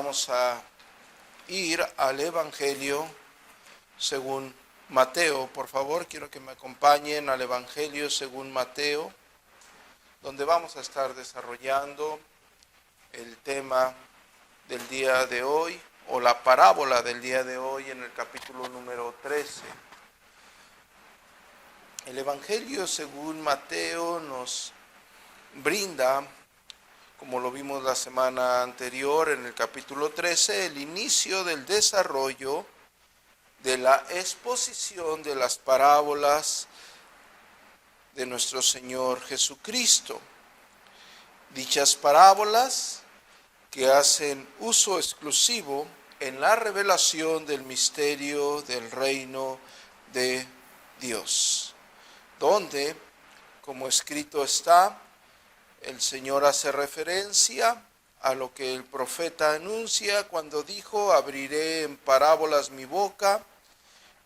vamos a ir al Evangelio según Mateo. Por favor, quiero que me acompañen al Evangelio según Mateo, donde vamos a estar desarrollando el tema del día de hoy, o la parábola del día de hoy, en el capítulo número 13. El Evangelio según Mateo nos brinda, como lo vimos la semana anterior en el capítulo 13, el inicio del desarrollo de la exposición de las parábolas de nuestro Señor Jesucristo. Dichas parábolas que hacen uso exclusivo en la revelación del misterio del reino de Dios, donde, como escrito está, el Señor hace referencia a lo que el profeta anuncia cuando dijo: abriré en parábolas mi boca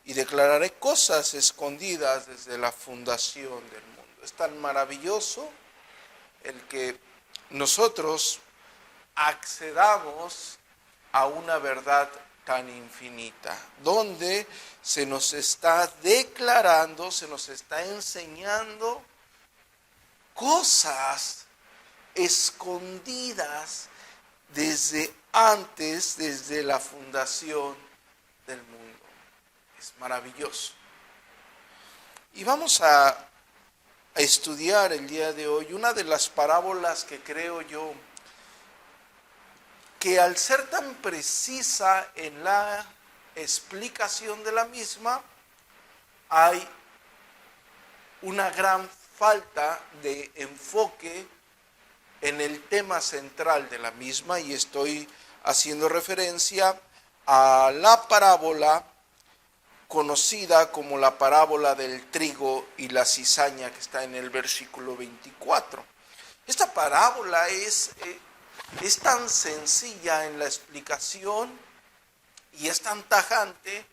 y declararé cosas escondidas desde la fundación del mundo. Es tan maravilloso el que nosotros accedamos a una verdad tan infinita, donde se nos está declarando, se nos está enseñando cosas escondidas desde antes, desde la fundación del mundo. Es maravilloso. Y vamos a estudiar el día de hoy una de las parábolas que creo yo que, al ser tan precisa en la explicación de la misma, hay una gran falta de enfoque en el tema central de la misma, y estoy haciendo referencia a la parábola conocida como la parábola del trigo y la cizaña, que está en el versículo 24. Esta parábola es tan sencilla en la explicación y es tan tajante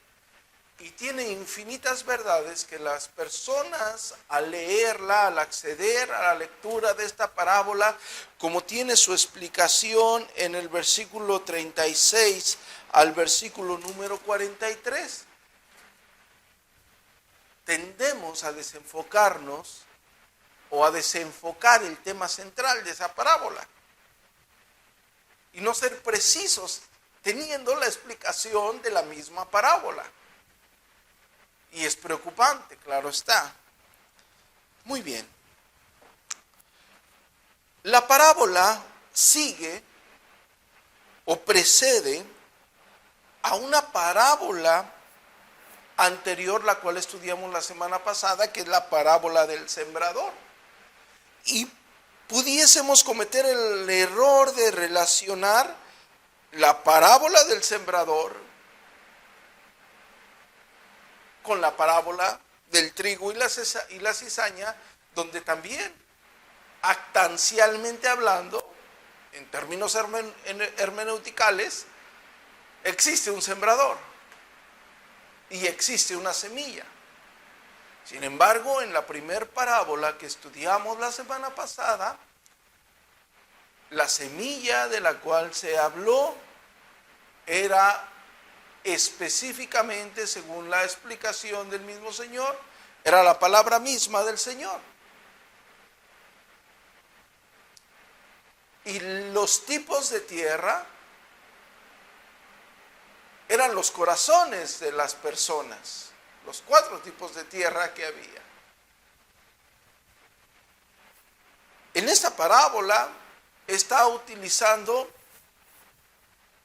y tiene infinitas verdades que las personas, al leerla, al acceder a la lectura de esta parábola, como tiene su explicación en el versículo 36 al versículo número 43, tendemos a desenfocarnos o a desenfocar el tema central de esa parábola y no ser precisos teniendo la explicación de la misma parábola. Y es preocupante, claro está. Muy bien. La parábola sigue o precede a una parábola anterior, la cual estudiamos la semana pasada, que es la parábola del sembrador. Y pudiésemos cometer el error de relacionar la parábola del sembrador con la parábola del trigo y la cizaña, donde también, actancialmente hablando, en términos hermeneuticales, existe un sembrador y existe una semilla. Sin embargo, en la primer parábola que estudiamos la semana pasada, la semilla de la cual se habló era específicamente, según la explicación del mismo Señor, era la palabra misma del Señor. Y los tipos de tierra eran los corazones de las personas, los 4 tipos de tierra que había. En esta parábola está utilizando,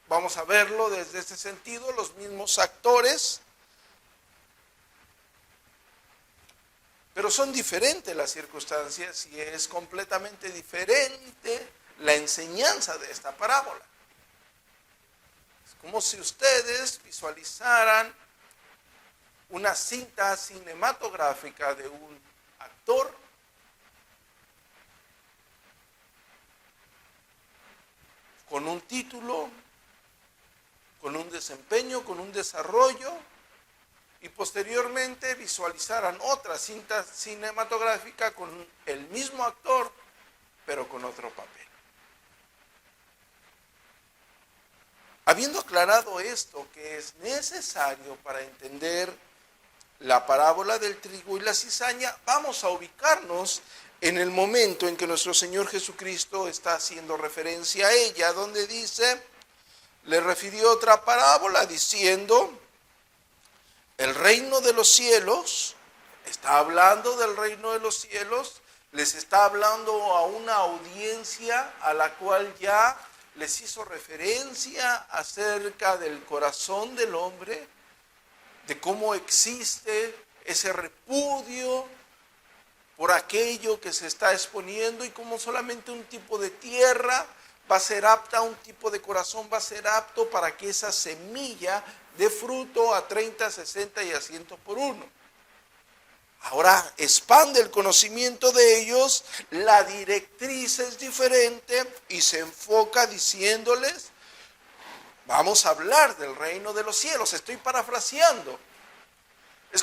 vamos a verlo desde este sentido, los mismos actores, pero son diferentes las circunstancias y es completamente diferente la enseñanza de esta parábola. Es como si ustedes visualizaran una cinta cinematográfica de un actor con un título, con un desempeño, con un desarrollo, y posteriormente visualizaran otra cinta cinematográfica con el mismo actor, pero con otro papel. habiendo aclarado esto, que es necesario para entender la parábola del trigo y la cizaña, vamos a ubicarnos en el momento en que nuestro Señor Jesucristo está haciendo referencia a ella, donde dice, le refirió otra parábola diciendo, el reino de los cielos, está hablando del reino de los cielos, les está hablando a una audiencia a la cual ya les hizo referencia acerca del corazón del hombre, de cómo existe ese repudio por aquello que se está exponiendo y cómo solamente un tipo de tierra va a ser apta, un tipo de corazón va a ser apto para que esa semilla dé fruto a 30, 60 y a 100 por uno. Ahora expande el conocimiento de ellos, la directriz es diferente y se enfoca diciéndoles, vamos a hablar del reino de los cielos. Estoy parafraseando. Es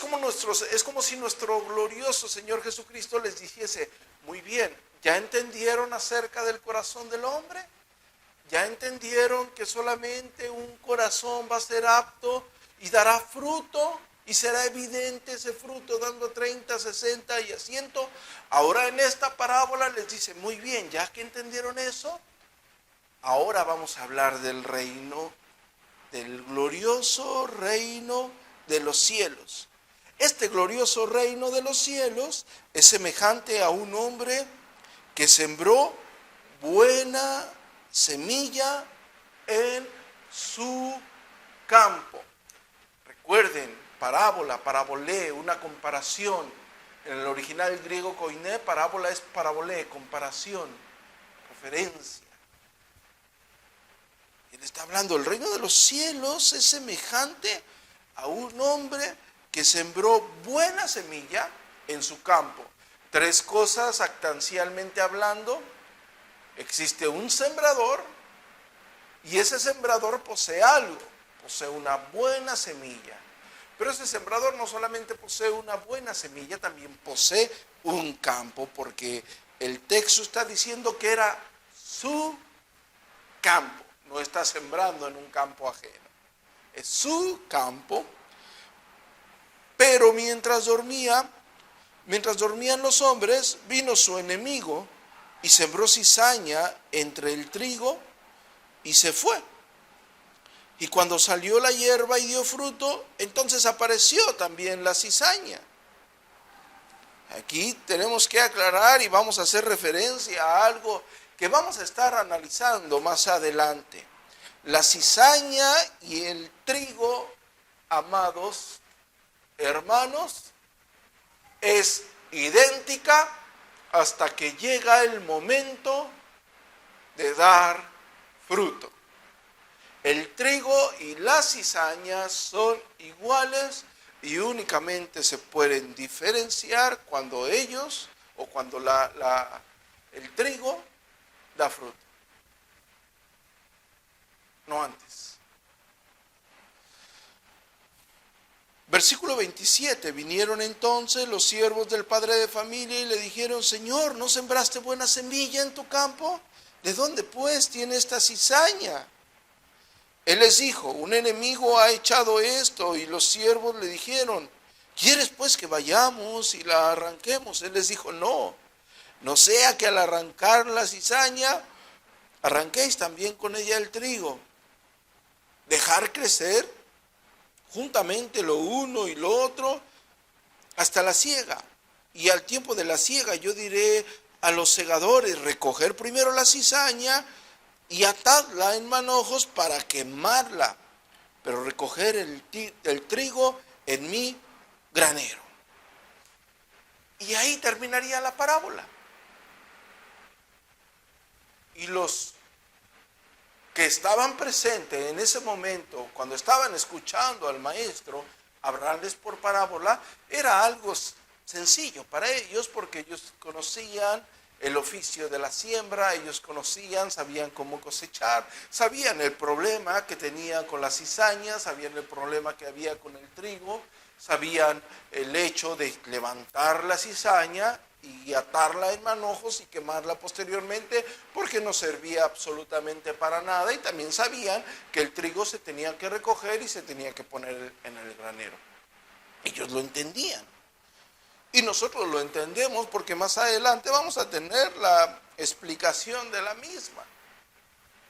como si nuestro glorioso Señor Jesucristo les dijese, muy bien, ¿ya entendieron acerca del corazón del hombre? ¿Ya entendieron que solamente un corazón va a ser apto y dará fruto? Y será evidente ese fruto dando 30, 60 y a 100. Ahora en esta parábola les dice, muy bien, ya que entendieron eso, ahora vamos a hablar del reino, del glorioso reino de los cielos. Este glorioso reino de los cielos es semejante a un hombre que sembró buena semilla en su campo. Recuerden, parábola, parabolé, una comparación. En el original griego koiné, parábola es parabolé, comparación, referencia. Él está hablando, el reino de los cielos es semejante a un hombre que sembró buena semilla en su campo. Tres cosas actancialmente hablando. Existe un sembrador y ese sembrador posee algo, posee una buena semilla. Pero ese sembrador no solamente posee una buena semilla, también posee un campo, porque el texto está diciendo que era su campo, no está sembrando en un campo ajeno, es su campo. Pero mientras dormían los hombres, vino su enemigo y sembró cizaña entre el trigo y se fue. Y cuando salió la hierba y dio fruto, entonces apareció también la cizaña. Aquí tenemos que aclarar y vamos a hacer referencia a algo que vamos a estar analizando más adelante. La cizaña y el trigo, amados hermanos, es idéntica hasta que llega el momento de dar fruto. El trigo y la cizaña son iguales y únicamente se pueden diferenciar cuando ellos o cuando el trigo da fruto, no antes. Versículo 27, vinieron entonces los siervos del padre de familia y le dijeron, Señor, ¿no sembraste buena semilla en tu campo? ¿De dónde pues tiene esta cizaña? Él les dijo, un enemigo ha echado esto, y los siervos le dijeron, ¿quieres pues que vayamos y la arranquemos? Él les dijo, no sea que al arrancar la cizaña, arranquéis también con ella el trigo. Dejar crecer juntamente lo uno y lo otro hasta la siega. Y al tiempo de la siega yo diré a los segadores, recoger primero la cizaña y atadla en manojos para quemarla, pero recoger el trigo en mi granero. Y ahí terminaría la parábola. Y los que estaban presentes en ese momento, cuando estaban escuchando al maestro hablarles por parábola, era algo sencillo para ellos, porque ellos conocían el oficio de la siembra, ellos sabían cómo cosechar, sabían el problema que tenían con la cizaña, sabían el problema que había con el trigo, sabían el hecho de levantar la cizaña y atarla en manojos y quemarla posteriormente, porque no servía absolutamente para nada, y también sabían que el trigo se tenía que recoger y se tenía que poner en el granero. Ellos lo entendían. Y nosotros lo entendemos porque más adelante vamos a tener la explicación de la misma.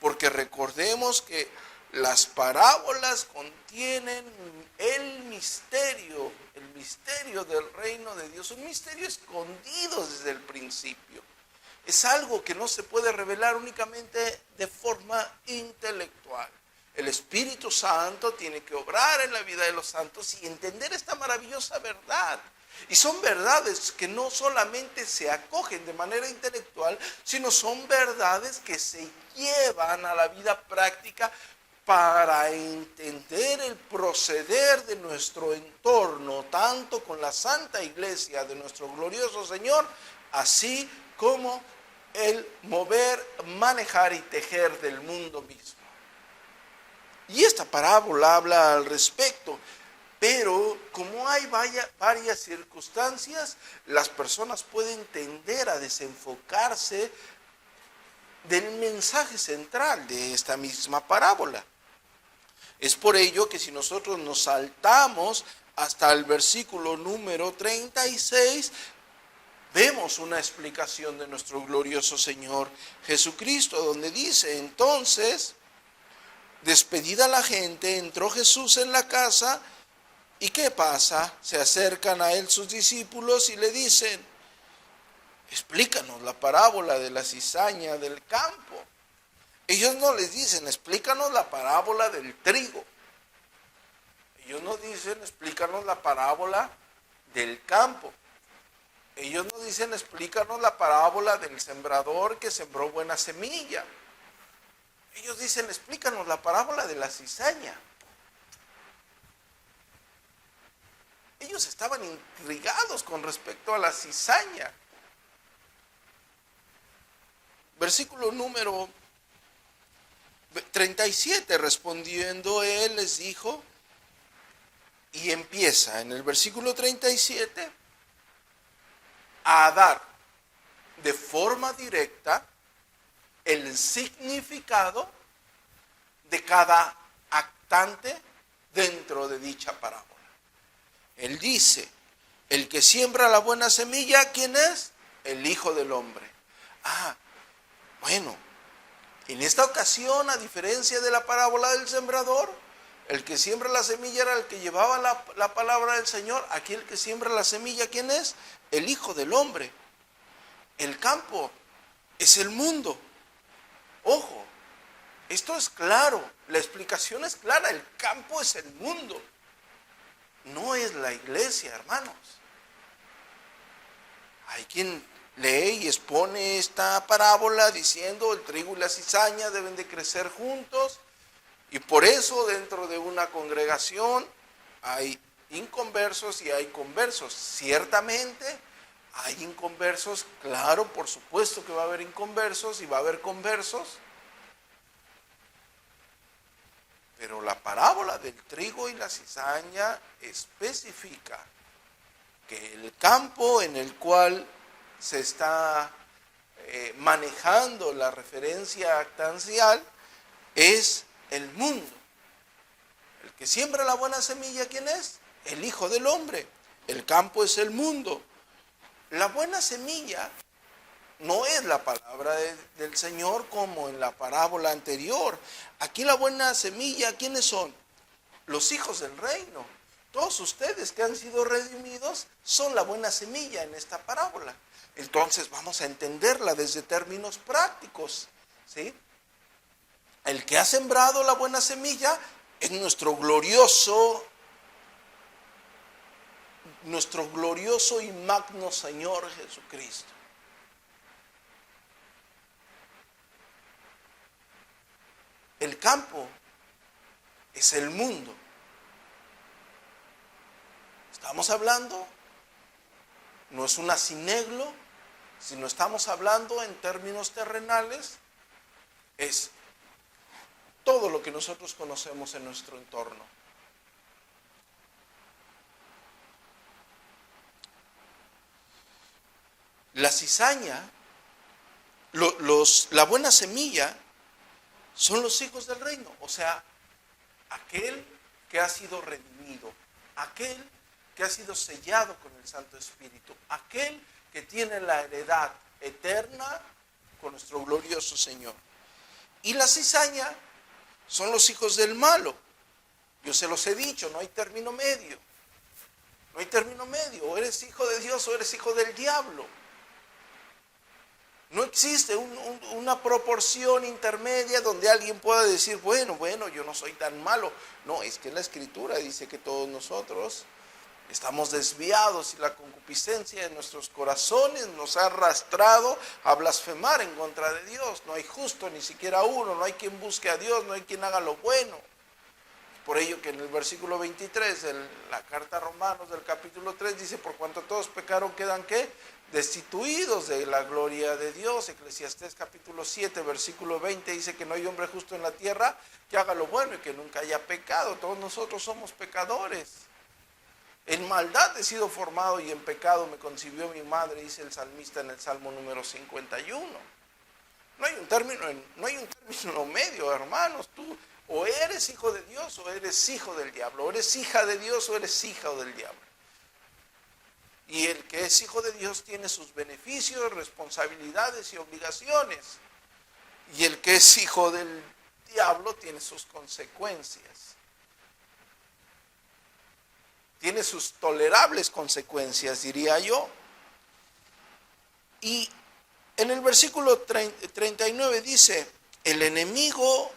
Porque recordemos que las parábolas contienen el misterio del reino de Dios, un misterio escondido desde el principio. Es algo que no se puede revelar únicamente de forma intelectual. El Espíritu Santo tiene que obrar en la vida de los santos y entender esta maravillosa verdad. Y son verdades que no solamente se acogen de manera intelectual, sino son verdades que se llevan a la vida práctica para entender el proceder de nuestro entorno, tanto con la Santa Iglesia de nuestro glorioso Señor, así como el mover, manejar y tejer del mundo mismo. Y esta parábola habla al respecto. Pero como hay varias circunstancias, las personas pueden tender a desenfocarse del mensaje central de esta misma parábola. Es por ello que si nosotros nos saltamos hasta el versículo número 36, vemos una explicación de nuestro glorioso Señor Jesucristo, donde dice: entonces, despedida la gente, entró Jesús en la casa. ¿Y qué pasa? Se acercan a él sus discípulos y le dicen: explícanos la parábola de la cizaña del campo. Ellos no les dicen: explícanos la parábola del trigo. Ellos no dicen: explícanos la parábola del campo. Ellos no dicen: explícanos la parábola del sembrador que sembró buena semilla. Ellos dicen: explícanos la parábola de la cizaña. Ellos estaban intrigados con respecto a la cizaña. Versículo número 37, respondiendo él les dijo, y empieza en el versículo 37 a dar de forma directa el significado de cada actante dentro de dicha parábola. Él dice: el que siembra la buena semilla, ¿quién es? El Hijo del Hombre. Bueno, en esta ocasión, a diferencia de la parábola del sembrador, el que siembra la semilla era el que llevaba la palabra del Señor. Aquí el que siembra la semilla, ¿quién es? El Hijo del Hombre. El campo es el mundo. Ojo, esto es claro, la explicación es clara: el campo es el mundo. No es la iglesia, hermanos. Hay quien lee y expone esta parábola diciendo: el trigo y la cizaña deben de crecer juntos, y por eso dentro de una congregación hay inconversos y hay conversos. Ciertamente hay inconversos, claro, por supuesto que va a haber inconversos y va a haber conversos. Pero la parábola del trigo y la cizaña especifica que el campo en el cual se está manejando la referencia actancial es el mundo. El que siembra la buena semilla, ¿quién es? El Hijo del Hombre. El campo es el mundo. La buena semilla no es la palabra del Señor como en la parábola anterior. Aquí la buena semilla, ¿quiénes son? Los hijos del reino. Todos ustedes que han sido redimidos son la buena semilla en esta parábola. Entonces vamos a entenderla desde términos prácticos, ¿sí? El que ha sembrado la buena semilla es nuestro glorioso y magno Señor Jesucristo. El campo es el mundo. Estamos hablando, no es un asineglo, sino estamos hablando en términos terrenales, es todo lo que nosotros conocemos en nuestro entorno. La cizaña, la buena semilla, son los hijos del reino. O sea, aquel que ha sido redimido, aquel que ha sido sellado con el Santo Espíritu, aquel que tiene la heredad eterna con nuestro glorioso Señor. Y la cizaña son los hijos del malo. Yo se los he dicho, no hay término medio. No hay término medio. O eres hijo de Dios o eres hijo del diablo. No existe una proporción intermedia donde alguien pueda decir, bueno, yo no soy tan malo. No, es que la Escritura dice que todos nosotros estamos desviados y la concupiscencia de nuestros corazones nos ha arrastrado a blasfemar en contra de Dios. No hay justo ni siquiera uno, no hay quien busque a Dios, no hay quien haga lo bueno. Por ello que en el versículo 23 de la carta a Romanos del capítulo 3 dice, por cuanto todos pecaron quedan ¿qué? Destituidos de la gloria de Dios. Eclesiastés capítulo 7 versículo 20 dice que no hay hombre justo en la tierra que haga lo bueno y que nunca haya pecado. Todos nosotros somos pecadores. En maldad he sido formado y en pecado me concibió mi madre, dice el salmista en el Salmo número 51. No hay un término medio, hermanos. Tú o eres hijo de Dios o eres hijo del diablo. O eres hija de Dios o eres hija del diablo. Y el que es hijo de Dios tiene sus beneficios, responsabilidades y obligaciones. Y el que es hijo del diablo tiene sus consecuencias. Tiene sus tolerables consecuencias, diría yo. Y en el versículo 39 dice, el enemigo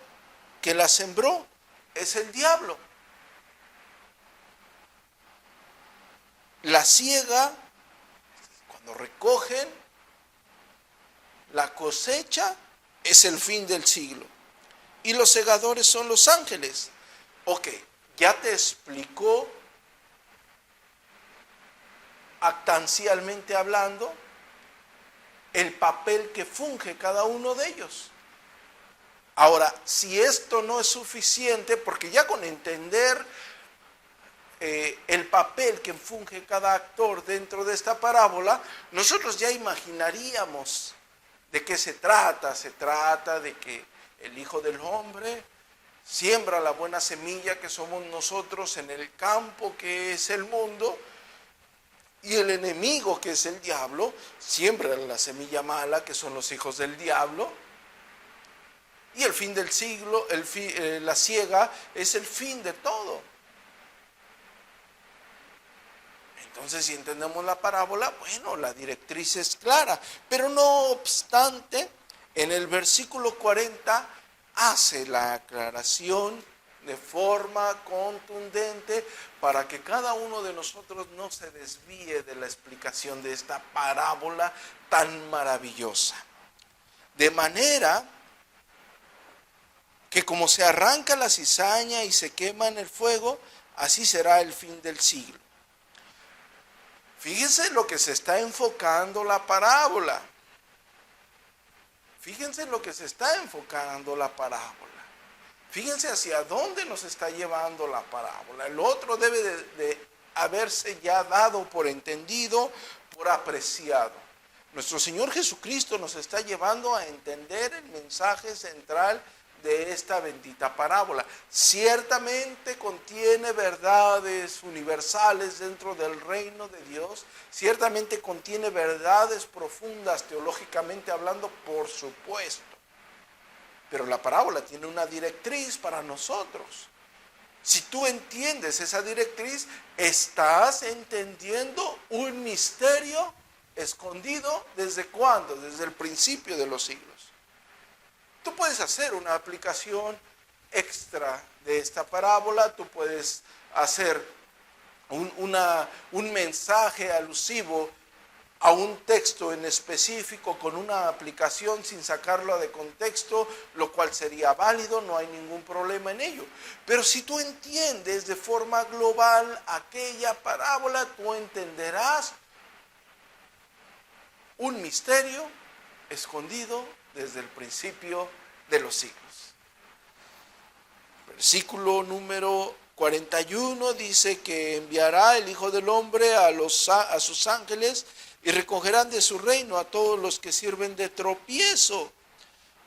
que la sembró es el diablo. La siega, cuando recogen la cosecha, es el fin del siglo. Y los segadores son los ángeles. Ok, ya te explicó actancialmente hablando el papel que funge cada uno de ellos. Ahora, si esto no es suficiente, porque ya con entender el papel que funge cada actor dentro de esta parábola, nosotros ya imaginaríamos de qué se trata. Se trata de que el Hijo del Hombre siembra la buena semilla que somos nosotros en el campo que es el mundo, y el enemigo que es el diablo siembra la semilla mala que son los hijos del diablo. Y el fin del siglo, la siega, es el fin de todo. Entonces, si entendemos la parábola, bueno, la directriz es clara. Pero no obstante, en el versículo 40 hace la aclaración de forma contundente para que cada uno de nosotros no se desvíe de la explicación de esta parábola tan maravillosa. De manera que como se arranca la cizaña y se quema en el fuego, así será el fin del siglo. Fíjense lo que se está enfocando la parábola. Fíjense en lo que se está enfocando la parábola. Fíjense hacia dónde nos está llevando la parábola. El otro debe de haberse ya dado por entendido, por apreciado. Nuestro Señor Jesucristo nos está llevando a entender el mensaje central de esta bendita parábola. Ciertamente contiene verdades universales dentro del reino de Dios, ciertamente contiene verdades profundas teológicamente hablando, por supuesto. Pero la parábola tiene una directriz para nosotros. Si tú entiendes esa directriz, estás entendiendo un misterio escondido ¿desde cuándo? Desde el principio de los siglos. Tú puedes hacer una aplicación extra de esta parábola, tú puedes hacer un mensaje alusivo a un texto en específico con una aplicación sin sacarlo de contexto, lo cual sería válido, no hay ningún problema en ello. Pero si tú entiendes de forma global aquella parábola, tú entenderás un misterio escondido desde el principio de los siglos. Versículo número 41 dice que enviará el Hijo del Hombre a sus ángeles y recogerán de su reino a todos los que sirven de tropiezo,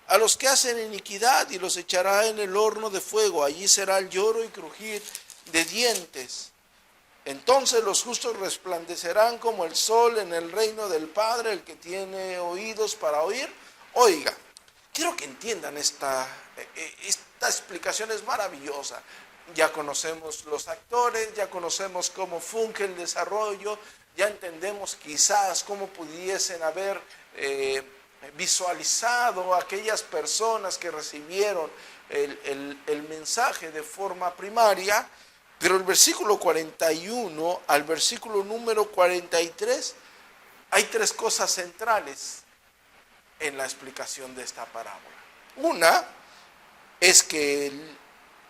a los que hacen iniquidad, y los echará en el horno de fuego. Allí será el lloro y crujir de dientes. Entonces los justos resplandecerán como el sol en el reino del Padre. El que tiene oídos para oír, oiga. Quiero que entiendan esta explicación, es maravillosa. Ya conocemos los actores, ya conocemos cómo funge el desarrollo, ya entendemos quizás cómo pudiesen haber visualizado aquellas personas que recibieron el mensaje de forma primaria, pero el versículo 41 al versículo número 43 hay tres cosas centrales en la explicación de esta parábola. Una es que el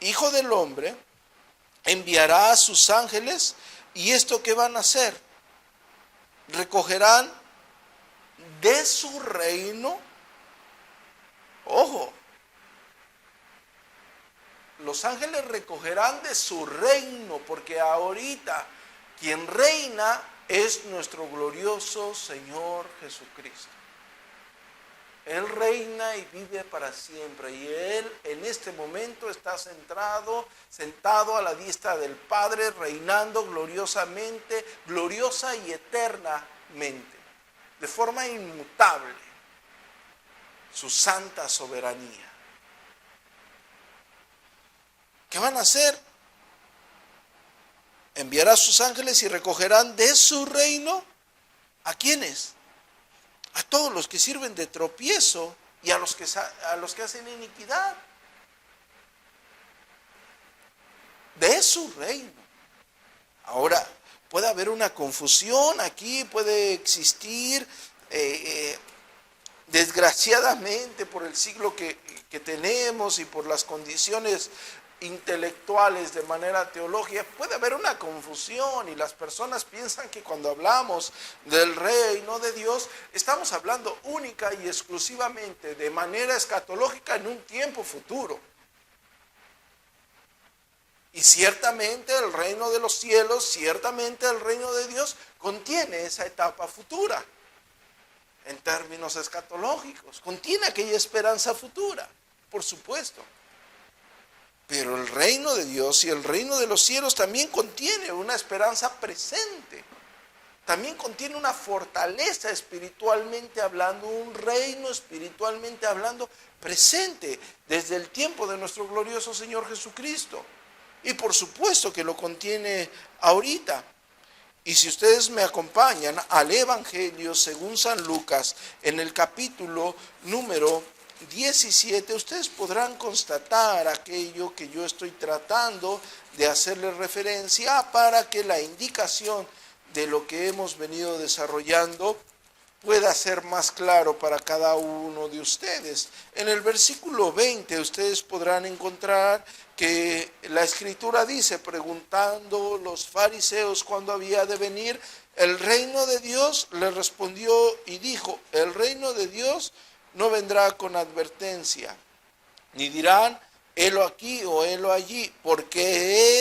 Hijo del Hombre enviará a sus ángeles, y esto ¿qué van a hacer? Recogerán de su reino, ojo, los ángeles recogerán de su reino, porque ahorita quien reina es nuestro glorioso Señor Jesucristo. Él reina y vive para siempre, y Él en este momento está sentado a la diestra del Padre, reinando gloriosamente, gloriosa y eternamente, de forma inmutable, su santa soberanía. ¿Qué van a hacer? Enviará a sus ángeles y recogerán de su reino, ¿a quiénes? A todos los que sirven de tropiezo y a los que hacen iniquidad. De su reino. Ahora, puede haber una confusión aquí, puede existir, desgraciadamente por el siglo que tenemos y por las condiciones intelectuales de manera teológica, puede haber una confusión, y las personas piensan que cuando hablamos del reino de Dios estamos hablando única y exclusivamente de manera escatológica en un tiempo futuro. Y ciertamente el reino de los cielos, ciertamente el reino de Dios contiene esa etapa futura en términos escatológicos, contiene aquella esperanza futura, por supuesto. Pero el reino de Dios y el reino de los cielos también contiene una esperanza presente. También contiene una fortaleza espiritualmente hablando, un reino espiritualmente hablando presente desde el tiempo de nuestro glorioso Señor Jesucristo. Y por supuesto que lo contiene ahorita. Y si ustedes me acompañan al Evangelio según San Lucas, en el capítulo número 17, ustedes podrán constatar aquello que yo estoy tratando de hacerles referencia, para que la indicación de lo que hemos venido desarrollando pueda ser más claro para cada uno de ustedes. En el versículo 20 ustedes podrán encontrar que la Escritura dice: preguntando los fariseos cuándo había de venir el reino de Dios, le respondió y dijo: el reino de Dios no vendrá con advertencia, ni dirán helo aquí o helo allí, porque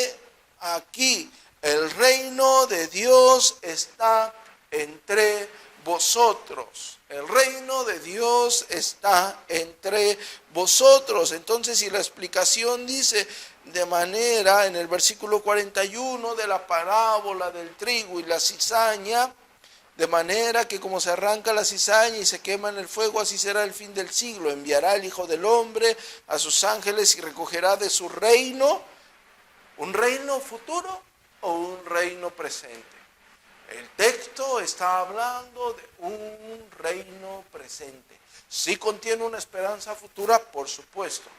he aquí el reino de Dios está entre vosotros. El reino de Dios está entre vosotros. Entonces, si la explicación dice de manera, en el versículo 41 de la parábola del trigo y la cizaña, de manera que como se arranca la cizaña y se quema en el fuego, así será el fin del siglo. Enviará el Hijo del Hombre a sus ángeles y recogerá de su reino, ¿un reino futuro o un reino presente? El texto está hablando de un reino presente. Sí contiene una esperanza futura, por supuesto,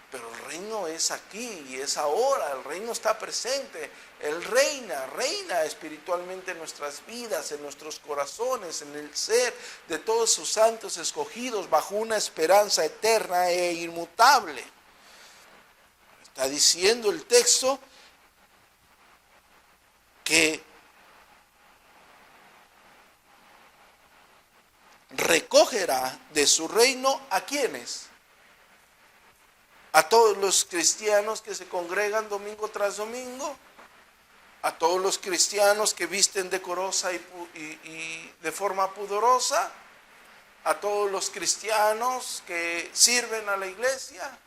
pero el reino es aquí y es ahora. El reino está presente. Él reina espiritualmente en nuestras vidas, en nuestros corazones, en el ser de todos sus santos escogidos, bajo una esperanza eterna e inmutable. Está diciendo el texto que recogerá de su reino ¿a quiénes? A todos los cristianos que se congregan domingo tras domingo, a todos los cristianos que visten decorosa y de forma pudorosa, a todos los cristianos que sirven a la iglesia,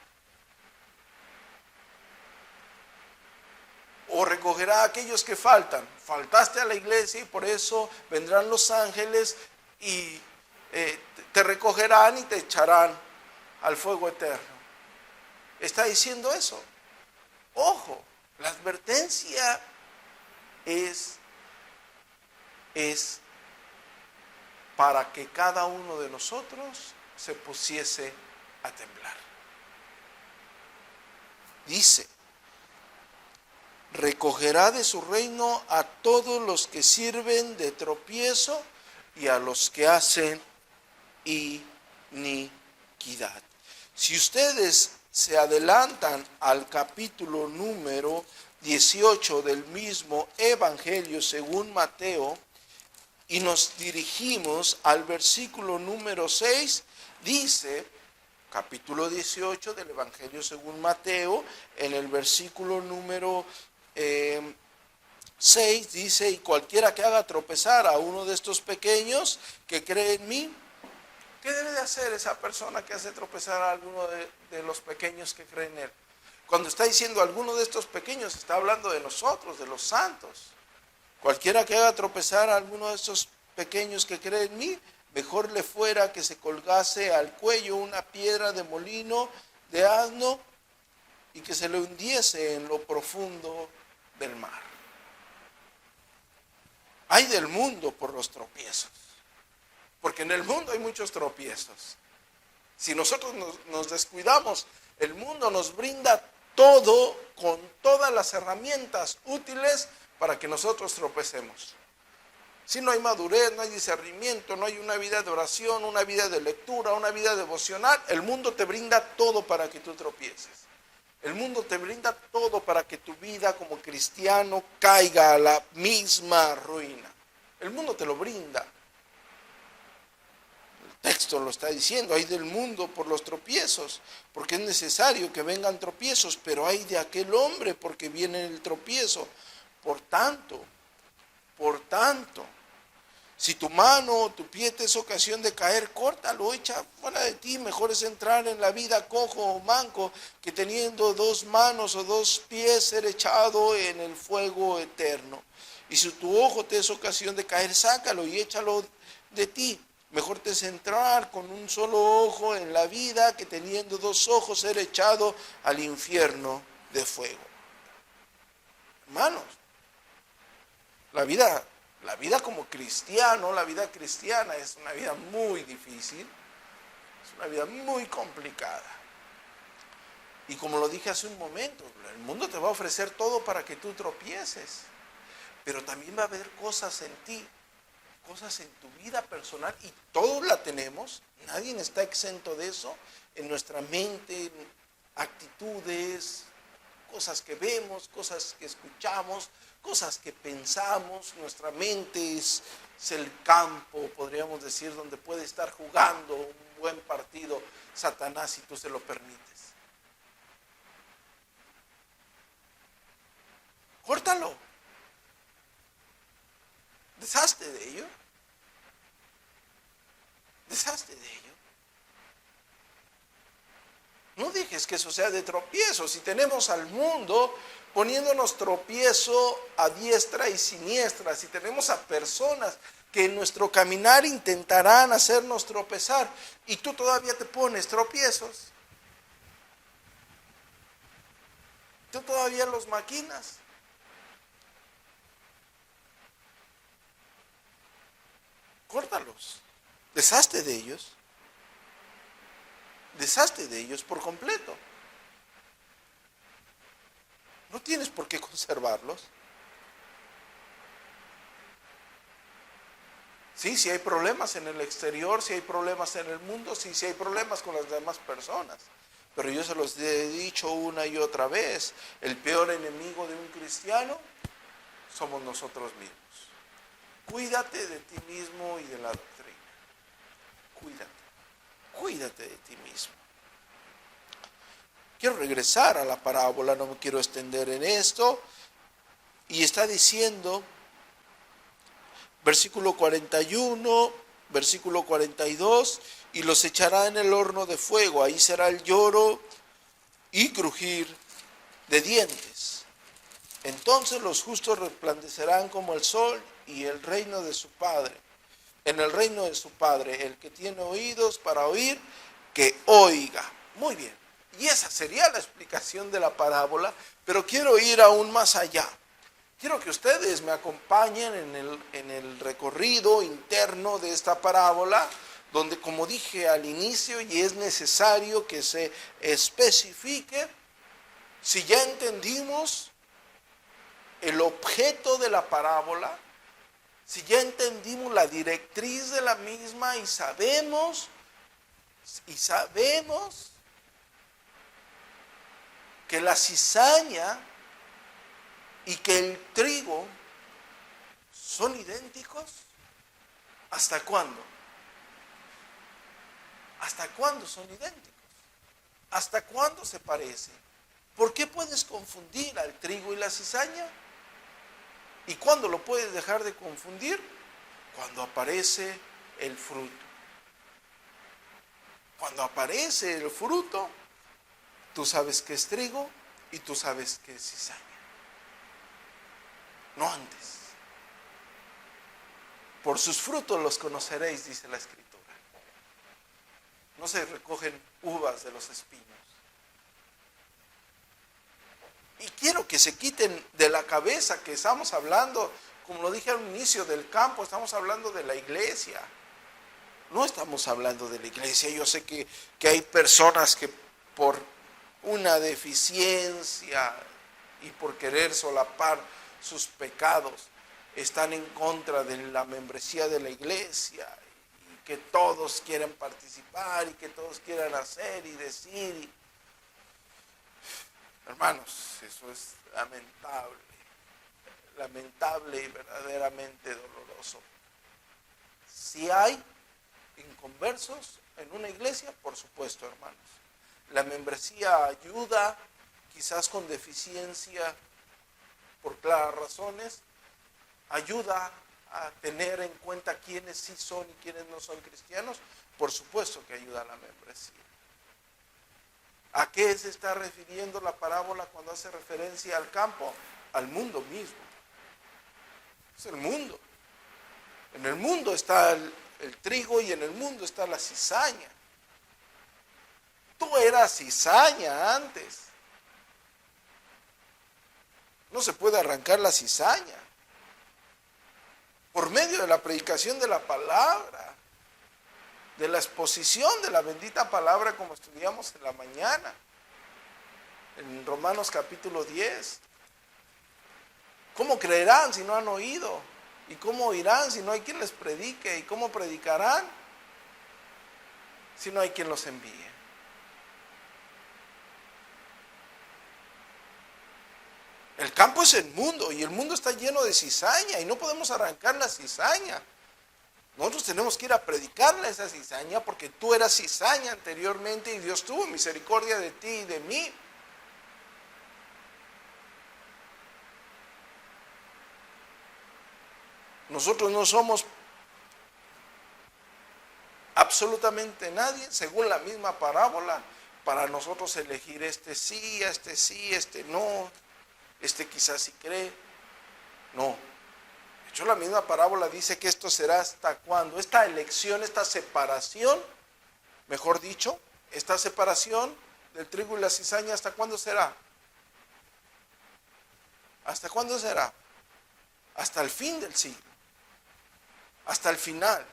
o recogerá a aquellos que faltan. Faltaste a la iglesia y por eso vendrán los ángeles y te recogerán y te echarán al fuego eterno. Está diciendo eso. Ojo, la advertencia es para que cada uno de nosotros se pusiese a temblar. Dice, recogerá de su reino a todos los que sirven de tropiezo y a los que hacen iniquidad. Si ustedes se adelantan al capítulo número 18 del mismo Evangelio según Mateo y nos dirigimos al versículo número 6, dice, capítulo 18 del Evangelio según Mateo, en el versículo número 6 dice, y cualquiera que haga tropezar a uno de estos pequeños que cree en mí, ¿qué debe de hacer esa persona que hace tropezar a alguno de los pequeños que creen en él? Cuando está diciendo alguno de estos pequeños, está hablando de nosotros, de los santos. Cualquiera que haga tropezar a alguno de estos pequeños que creen en mí, mejor le fuera que se colgase al cuello una piedra de molino de asno y que se le hundiese en lo profundo del mar. Ay del mundo por los tropiezos, porque en el mundo hay muchos tropiezos. Si nosotros nos descuidamos, el mundo nos brinda todo, con todas las herramientas útiles para que nosotros tropecemos. Si no hay madurez, no hay discernimiento, no hay una vida de oración, una vida de lectura, una vida devocional, el mundo te brinda todo para que tú tropieces. El mundo te brinda todo para que tu vida como cristiano caiga a la misma ruina. El mundo te lo brinda. El texto lo está diciendo, hay del mundo por los tropiezos, porque es necesario que vengan tropiezos, pero hay de aquel hombre porque viene el tropiezo. Por tanto, si tu mano o tu pie te es ocasión de caer, córtalo, echa fuera de ti. Mejor es entrar en la vida cojo o manco que teniendo 2 manos o 2 pies ser echado en el fuego eterno. Y si tu ojo te es ocasión de caer, sácalo y échalo de ti. Mejor te es entrar con un solo ojo en la vida que teniendo 2 ojos ser echado al infierno de fuego. Hermanos, la vida como cristiano, la vida cristiana es una vida muy difícil, es una vida muy complicada. Y como lo dije hace un momento, el mundo te va a ofrecer todo para que tú tropieces, pero también va a haber cosas en ti, cosas en tu vida personal, y todos la tenemos, nadie está exento de eso, en nuestra mente, actitudes, cosas que vemos, cosas que escuchamos, cosas que pensamos. Nuestra mente es el campo, podríamos decir, donde puede estar jugando un buen partido Satanás si tú se lo permites. Córtalo. Deshazte de ello. Deshazte de ello. No dejes que eso sea de tropiezo. Si tenemos al mundo poniéndonos tropiezo a diestra y siniestra, si tenemos a personas que en nuestro caminar intentarán hacernos tropezar y tú todavía te pones tropiezos, tú todavía los maquinas. Córtalos, deshazte de ellos. Deshazte de ellos por completo. No tienes por qué conservarlos. Sí, si hay problemas en el exterior, si hay problemas en el mundo, sí, si hay problemas con las demás personas. Pero yo se los he dicho una y otra vez, el peor enemigo de un cristiano somos nosotros mismos. Cuídate de ti mismo y de la doctrina. Cuídate de ti mismo. Quiero regresar a la parábola, no me quiero extender en esto. Y está diciendo, versículo 41, versículo 42, y los echará en el horno de fuego, ahí será el lloro y crujir de dientes. Entonces los justos resplandecerán como el sol y el reino de su Padre. En el reino de su Padre, el que tiene oídos para oír, que oiga. Muy bien. Y esa sería la explicación de la parábola, pero quiero ir aún más allá. Quiero que ustedes me acompañen en el recorrido interno de esta parábola, donde, como dije al inicio, y es necesario que se especifique, si ya entendimos el objeto de la parábola, si ya entendimos la directriz de la misma y sabemos que la cizaña y que el trigo son idénticos, ¿hasta cuándo? ¿Hasta cuándo son idénticos? ¿Hasta cuándo se parecen? ¿Por qué puedes confundir al trigo y la cizaña? ¿Y cuándo lo puedes dejar de confundir? Cuando aparece el fruto. Cuando aparece el fruto, tú sabes que es trigo y tú sabes que es cizaña. No antes. Por sus frutos los conoceréis, dice la Escritura. No se recogen uvas de los espinos. Y quiero que se quiten de la cabeza que estamos hablando, como lo dije al inicio, del campo, estamos hablando de la iglesia. No estamos hablando de la iglesia. Yo sé que hay personas que por una deficiencia y por querer solapar sus pecados están en contra de la membresía de la iglesia, y que todos quieren participar y que todos quieran hacer y decir. Hermanos, eso es lamentable y verdaderamente doloroso. Si hay inconversos en una iglesia, por supuesto, hermanos. La membresía ayuda, quizás con deficiencia, por claras razones, ayuda a tener en cuenta quiénes sí son y quiénes no son cristianos. Por supuesto que ayuda a la membresía. ¿A qué se está refiriendo la parábola cuando hace referencia al campo? Al mundo mismo. Es el mundo. En el mundo está el trigo y en el mundo está la cizaña. Tú eras cizaña antes. No se puede arrancar la cizaña. Por medio de la predicación de la palabra, de la exposición de la bendita palabra, como estudiamos en la mañana, en Romanos capítulo 10. ¿Cómo creerán si no han oído? ¿Y cómo oirán si no hay quien les predique? ¿Y cómo predicarán si no hay quien los envíe? El campo es el mundo y el mundo está lleno de cizaña y no podemos arrancar la cizaña. Nosotros tenemos que ir a predicarle esa cizaña porque tú eras cizaña anteriormente y Dios tuvo misericordia de ti y de mí. Nosotros no somos absolutamente nadie, según la misma parábola, para nosotros elegir este sí, este no, este quizás sí cree. No. De hecho, la misma parábola dice que esto será hasta cuándo. Esta elección, esta separación, mejor dicho, esta separación del trigo y la cizaña, ¿hasta cuándo será? ¿Hasta cuándo será? Hasta el fin del siglo. Hasta el final.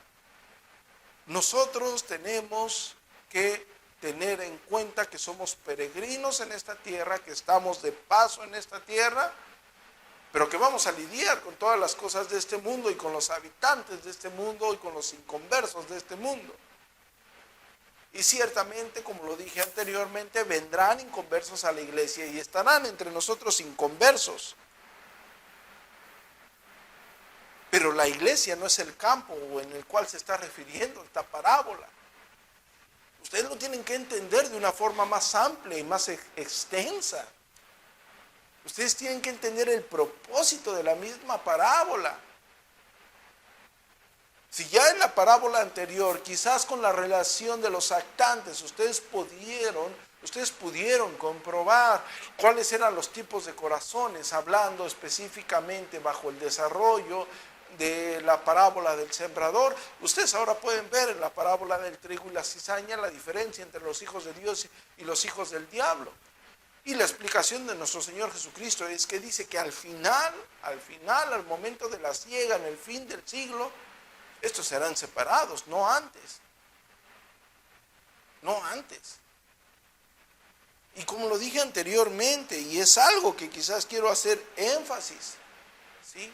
Nosotros tenemos que tener en cuenta que somos peregrinos en esta tierra, que estamos de paso en esta tierra, pero que vamos a lidiar con todas las cosas de este mundo y con los habitantes de este mundo y con los inconversos de este mundo. Y ciertamente, como lo dije anteriormente, vendrán inconversos a la iglesia y estarán entre nosotros inconversos. Pero la iglesia no es el campo en el cual se está refiriendo esta parábola. Ustedes lo tienen que entender de una forma más amplia y más extensa. Ustedes tienen que entender el propósito de la misma parábola. Si ya en la parábola anterior, quizás con la relación de los actantes, ustedes pudieron comprobar cuáles eran los tipos de corazones, hablando específicamente bajo el desarrollo de la parábola del sembrador. Ustedes ahora pueden ver en la parábola del trigo y la cizaña la diferencia entre los hijos de Dios y los hijos del diablo. Y la explicación de nuestro Señor Jesucristo es que dice que al final, al momento de la siega, en el fin del siglo, estos serán separados, no antes. No antes. Y como lo dije anteriormente, y es algo que quizás quiero hacer énfasis, ¿sí?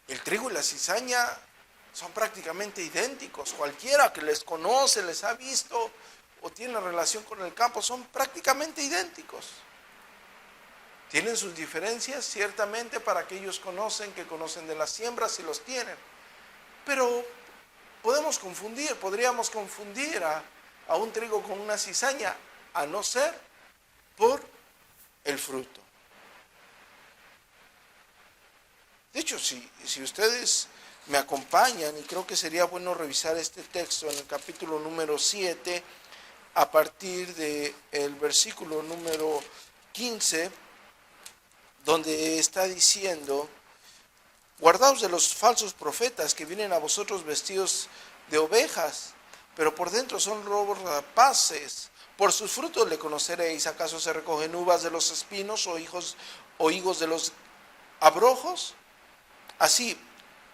El trigo y la cizaña son prácticamente idénticos. Cualquiera que les conoce, les ha visto o tiene relación con el campo, son prácticamente idénticos. Tienen sus diferencias, ciertamente, para aquellos que conocen de las siembras, si los tienen. Pero podríamos confundir a un trigo con una cizaña, a no ser por el fruto. De hecho, si ustedes me acompañan, y creo que sería bueno revisar este texto en el capítulo número 7, a partir del versículo número 15, donde está diciendo: guardaos de los falsos profetas que vienen a vosotros vestidos de ovejas, pero por dentro son lobos rapaces. Por sus frutos le conoceréis. ¿Acaso se recogen uvas de los espinos o higos de los abrojos? Así,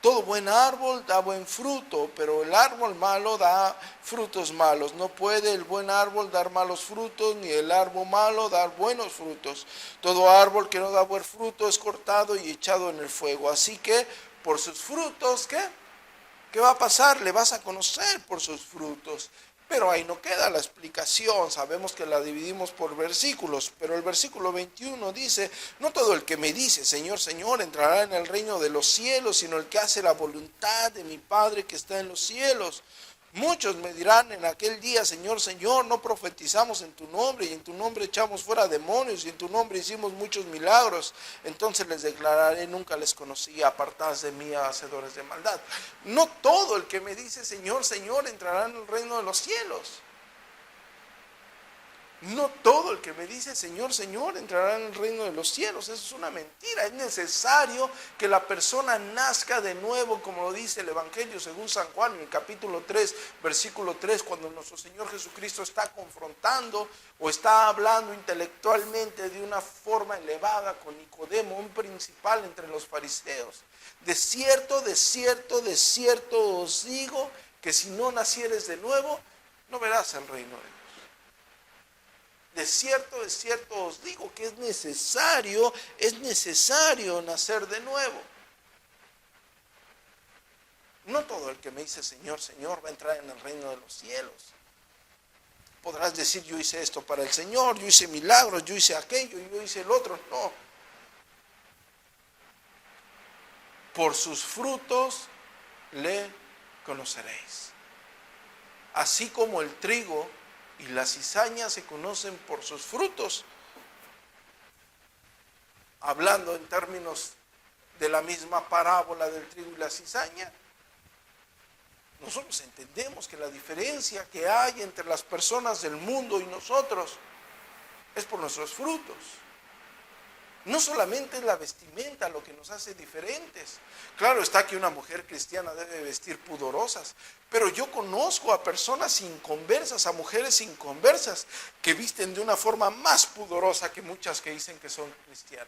todo buen árbol da buen fruto, pero el árbol malo da frutos malos. No puede el buen árbol dar malos frutos, ni el árbol malo dar buenos frutos. Todo árbol que no da buen fruto es cortado y echado en el fuego. Así que, por sus frutos, ¿qué va a pasar? Le vas a conocer por sus frutos. Pero ahí no queda la explicación, sabemos que la dividimos por versículos, pero el versículo 21 dice: no todo el que me dice, Señor, Señor, entrará en el reino de los cielos, sino el que hace la voluntad de mi Padre que está en los cielos. Muchos me dirán en aquel día: Señor, Señor, no profetizamos en tu nombre, y en tu nombre echamos fuera demonios, y en tu nombre hicimos muchos milagros. Entonces les declararé: nunca les conocí, apartados de mí, hacedores de maldad. No todo el que me dice Señor, Señor entrará en el reino de los cielos. No todo el que me dice Señor, Señor entrará en el reino de los cielos. Eso es una mentira. Es necesario que la persona nazca de nuevo, como lo dice el Evangelio según San Juan en el capítulo 3, versículo 3, cuando nuestro Señor Jesucristo está confrontando o está hablando intelectualmente de una forma elevada con Nicodemo, un principal entre los fariseos. De cierto, de cierto, de cierto os digo que si no nacieres de nuevo, no verás el reino de Dios. De cierto os digo que es necesario nacer de nuevo. No todo el que me dice Señor, Señor va a entrar en el reino de los cielos. Podrás decir: yo hice esto para el Señor, yo hice milagros, yo hice aquello, yo hice el otro. No. Por sus frutos le conoceréis. Así como el trigo y la cizaña se conocen por sus frutos, hablando en términos de la misma parábola del trigo y la cizaña, nosotros entendemos que la diferencia que hay entre las personas del mundo y nosotros es por nuestros frutos. No solamente es la vestimenta lo que nos hace diferentes. Claro está que una mujer cristiana debe vestir pudorosas, pero yo conozco a personas inconversas, a mujeres inconversas, que visten de una forma más pudorosa que muchas que dicen que son cristianas.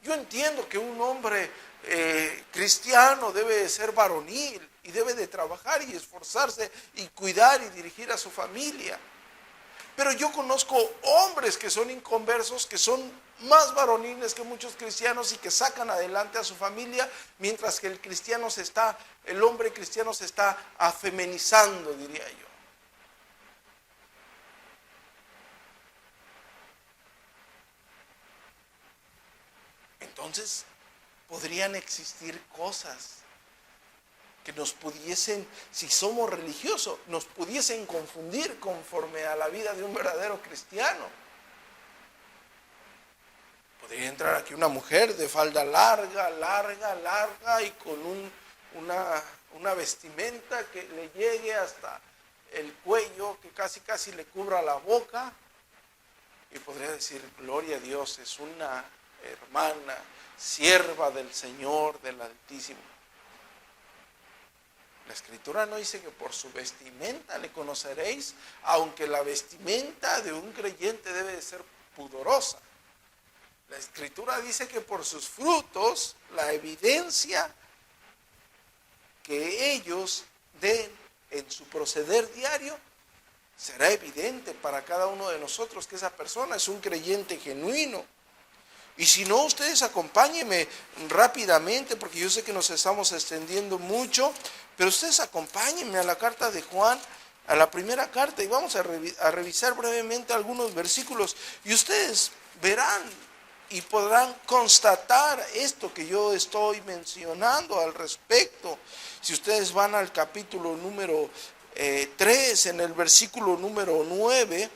Yo entiendo que un hombre cristiano debe ser varonil y debe de trabajar y esforzarse y cuidar y dirigir a su familia. Pero yo conozco hombres que son inconversos, que son más varoniles que muchos cristianos y que sacan adelante a su familia, mientras que el hombre cristiano se está afeminizando, diría yo. Entonces, podrían existir cosas que nos pudiesen, si somos religiosos, nos pudiesen confundir conforme a la vida de un verdadero cristiano. podría entrar aquí una mujer de falda larga y con una vestimenta que le llegue hasta el cuello, que casi le cubra la boca, y podría decir, gloria a Dios, es una hermana, sierva del Señor, del Altísimo. La Escritura no dice que por su vestimenta le conoceréis, aunque la vestimenta de un creyente debe de ser pudorosa. La Escritura dice que por sus frutos, la evidencia que ellos den en su proceder diario, será evidente para cada uno de nosotros que esa persona es un creyente genuino. Y si no, ustedes acompáñenme rápidamente, porque yo sé que nos estamos extendiendo mucho, pero ustedes acompáñenme a la carta de Juan, a la primera carta, y vamos a revisar brevemente algunos versículos, y ustedes verán y podrán constatar esto que yo estoy mencionando al respecto. Si ustedes van al capítulo número 3, en el versículo número 9,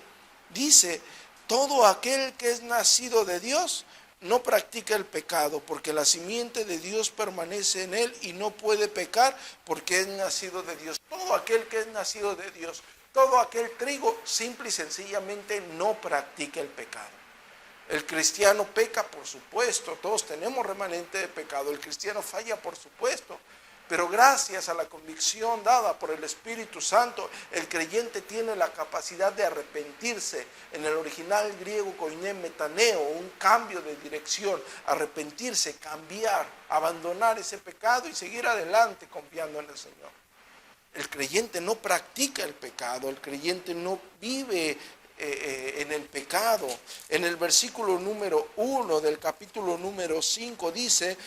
dice, todo aquel que es nacido de Dios no practica el pecado, porque la simiente de Dios permanece en él y no puede pecar porque es nacido de Dios. Todo aquel que es nacido de Dios, todo aquel trigo, simple y sencillamente no practica el pecado. El cristiano peca, por supuesto, todos tenemos remanente de pecado, el cristiano falla, por supuesto, pero gracias a la convicción dada por el Espíritu Santo, el creyente tiene la capacidad de arrepentirse. En el original griego koiné metaneo, un cambio de dirección, arrepentirse, cambiar, abandonar ese pecado y seguir adelante confiando en el Señor. El creyente no practica el pecado, el creyente no vive en el pecado. En el versículo número 1 del capítulo número 5 dice,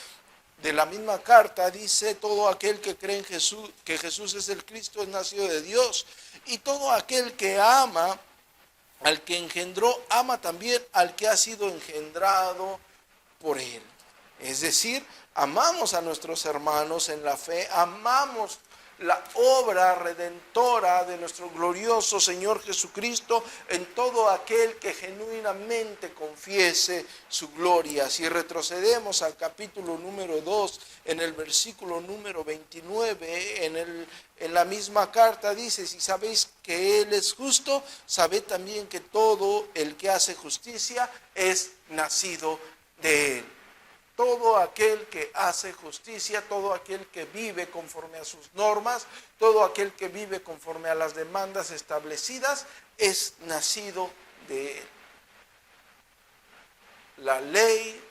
de la misma carta, dice, todo aquel que cree en Jesús, que Jesús es el Cristo, es nacido de Dios. Y todo aquel que ama al que engendró, ama también al que ha sido engendrado por él. Es decir, amamos a nuestros hermanos en la fe, amamos la obra redentora de nuestro glorioso Señor Jesucristo en todo aquel que genuinamente confiese su gloria. Si retrocedemos al capítulo número 2, en el versículo número 29, en la misma carta dice, si sabéis que Él es justo, sabed también que todo el que hace justicia es nacido de Él. Todo aquel que hace justicia, todo aquel que vive conforme a sus normas, todo aquel que vive conforme a las demandas establecidas, es nacido de Él. La ley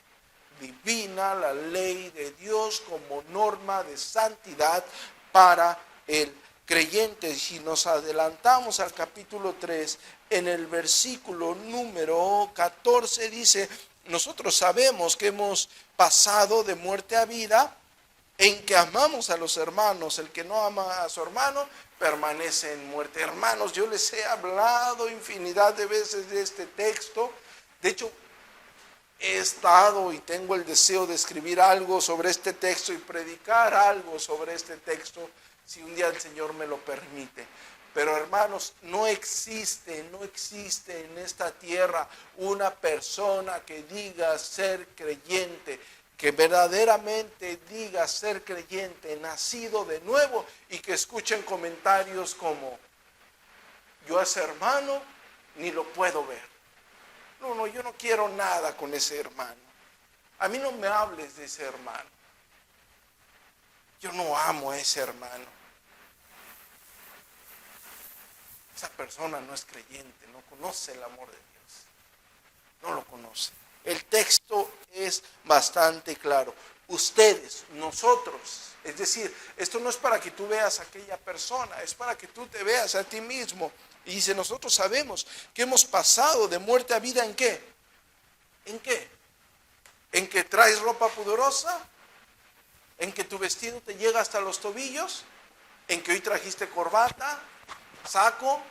divina, la ley de Dios como norma de santidad para el creyente. Si nos adelantamos al capítulo 3, en el versículo número 14 dice, nosotros sabemos que hemos pasado de muerte a vida en que amamos a los hermanos. El que no ama a su hermano permanece en muerte. Hermanos, yo les he hablado infinidad de veces de este texto. De hecho, he estado y tengo el deseo de escribir algo sobre este texto y predicar algo sobre este texto, si un día el Señor me lo permite. Pero hermanos, no existe en esta tierra una persona que diga ser creyente, que verdaderamente diga ser creyente, nacido de nuevo, y que escuchen comentarios como, yo a ese hermano ni lo puedo ver. No, yo no quiero nada con ese hermano. A mí no me hables de ese hermano. Yo no amo a ese hermano. Esa persona no es creyente, no conoce el amor de Dios. No lo conoce. El texto es bastante claro. Ustedes, nosotros, es decir, esto no es para que tú veas a aquella persona, es para que tú te veas a ti mismo. Y dice, nosotros sabemos que hemos pasado de muerte a vida, ¿en qué? ¿En qué? ¿En que traes ropa pudorosa? ¿En que tu vestido te llega hasta los tobillos? ¿En que hoy trajiste corbata, saco?